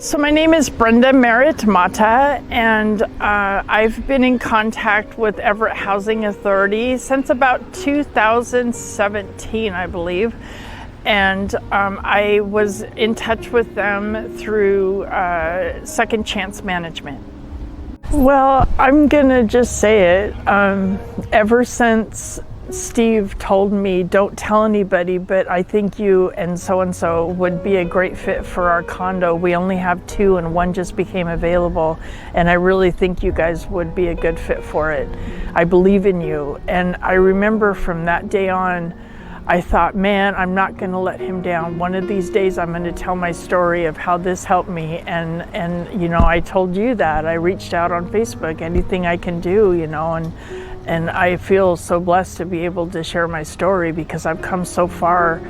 So my name is Brenda Meritt-Motta, and I've been in contact with Everett Housing Authority since about 2017, I believe. And I was in touch with them through Second Chance Management. Well, I'm gonna just say it. Ever since Steve told me, don't tell anybody, but I think you and so would be a great fit for our condo. We only have two and one just became available, and I really think you guys would be a good fit for it. I believe in you. And I remember from that day on, I thought, man, I'm not going to let him down. One of these days I'm going to tell my story of how this helped me. And you know, I told you that. I reached out on Facebook, anything I can do, you know, and I feel so blessed to be able to share my story because I've come so far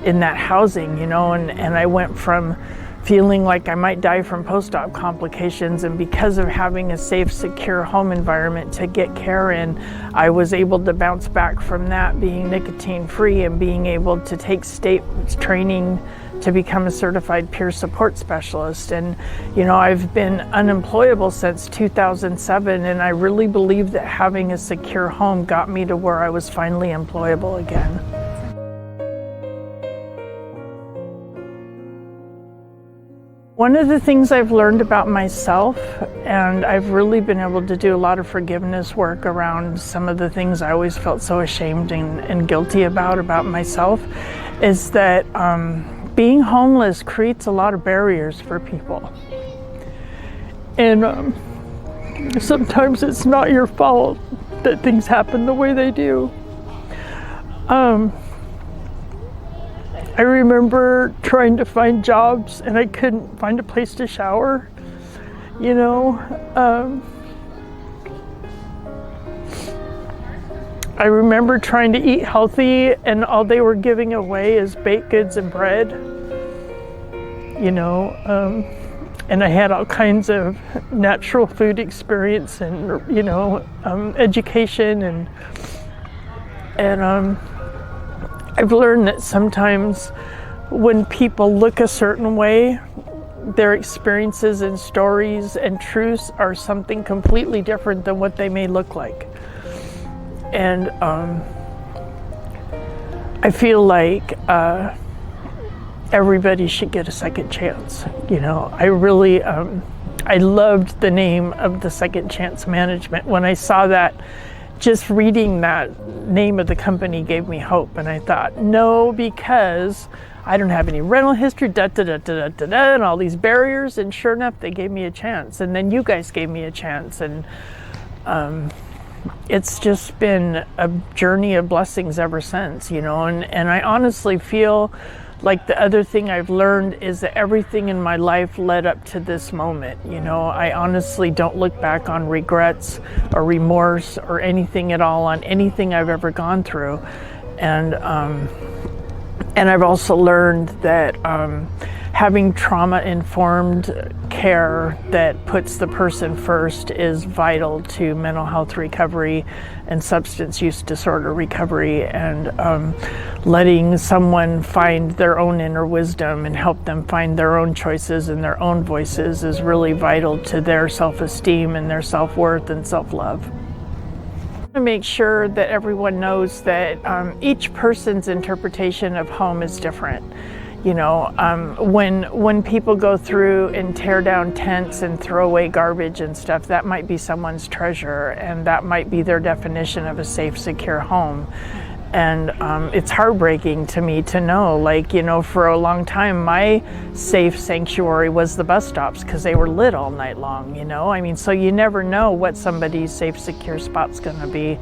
in that housing, you know, and I went from feeling like I might die from post-op complications, and because of having a safe, secure home environment to get care in, I was able to bounce back from that, being nicotine-free and being able to take state training to become a certified peer support specialist. And you know, I've been unemployable since 2007, and I really believe that having a secure home got me to where I was finally employable again. One of the things I've learned about myself, and I've really been able to do a lot of forgiveness work around some of the things I always felt so ashamed and guilty about myself, is that being homeless creates a lot of barriers for people. And sometimes it's not your fault that things happen the way they do. I remember trying to find jobs and I couldn't find a place to shower, you know. I remember trying to eat healthy and all they were giving away is baked goods and bread, you know. And I had all kinds of natural food experience and, you know, education and I've learned that sometimes when people look a certain way, their experiences and stories and truths are something completely different than what they may look like. And I feel like everybody should get a second chance. You know, I really, I loved the name of the Second Chance Management. When I saw that, just reading that name of the company gave me hope, and I thought, no, because I don't have any rental history, and all these barriers, and sure enough, they gave me a chance, and then you guys gave me a chance, and it's just been a journey of blessings ever since, you know, and I honestly feel like the other thing I've learned is that everything in my life led up to this moment. You know, I honestly don't look back on regrets or remorse or anything at all on anything I've ever gone through. And I've also learned that having trauma-informed care that puts the person first is vital to mental health recovery and substance use disorder recovery, and letting someone find their own inner wisdom and help them find their own choices and their own voices is really vital to their self-esteem and their self-worth and self-love. To make sure that everyone knows that each person's interpretation of home is different. You know, when people go through and tear down tents and throw away garbage and stuff, that might be someone's treasure, and that might be their definition of a safe, secure home. And it's heartbreaking to me to know, like, you know, for a long time, my safe sanctuary was the bus stops because they were lit all night long, you know? I mean, so you never know what somebody's safe, secure spot's gonna be.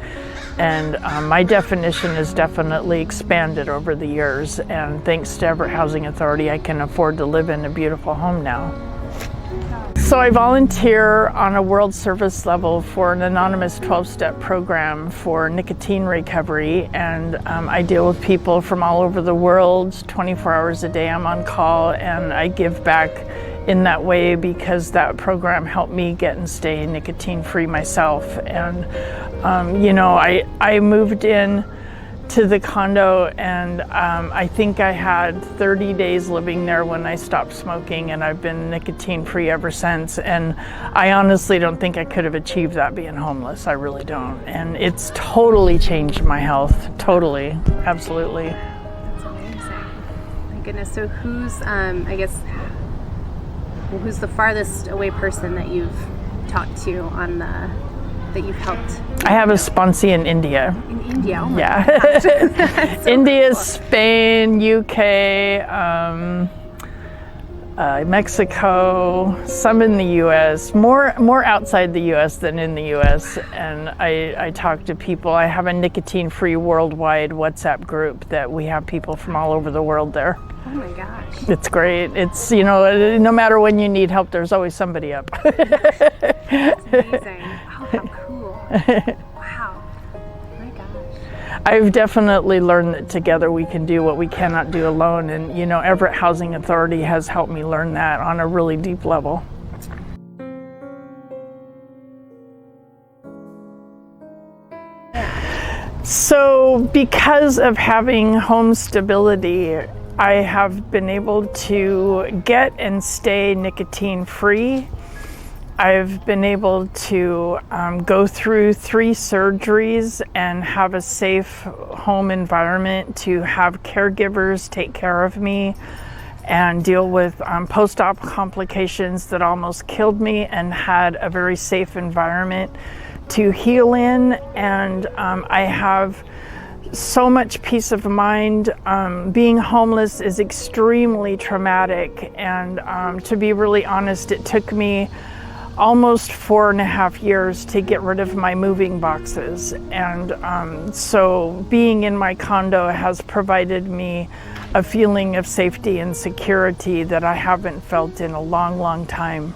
And my definition has definitely expanded over the years. And thanks to Everett Housing Authority, I can afford to live in a beautiful home now. So I volunteer on a world service level for an anonymous 12-step program for nicotine recovery, and I deal with people from all over the world. 24 hours a day I'm on call, and I give back in that way because that program helped me get and stay nicotine free myself. And you know, I moved in to the condo, and I think I had 30 days living there when I stopped smoking, and I've been nicotine free ever since. And I honestly don't think I could have achieved that being homeless. I really don't. And it's totally changed my health. Totally. Absolutely. That's amazing. My goodness. So who's who's the farthest away person that you've talked to that you've helped? I have a sponsee in India. In India? Oh my Yeah. gosh. So India, cool. Spain, UK, Mexico, some in the US, more outside the US than in the US. And I talk to people. I have a nicotine-free worldwide WhatsApp group that we have people from all over the world there. Oh my gosh. It's great. It's, no matter when you need help, there's always somebody up. That's amazing. Oh, how cool. Wow. My gosh. I've definitely learned that together we can do what we cannot do alone. And, Everett Housing Authority has helped me learn that on a really deep level. So because of having home stability, I have been able to get and stay nicotine free. I've been able to go through 3 surgeries and have a safe home environment to have caregivers take care of me and deal with post-op complications that almost killed me, and had a very safe environment to heal in. And I have so much peace of mind. Being homeless is extremely traumatic, and to be really honest, it took me almost 4.5 years to get rid of my moving boxes. And so being in my condo has provided me a feeling of safety and security that I haven't felt in a long, long time.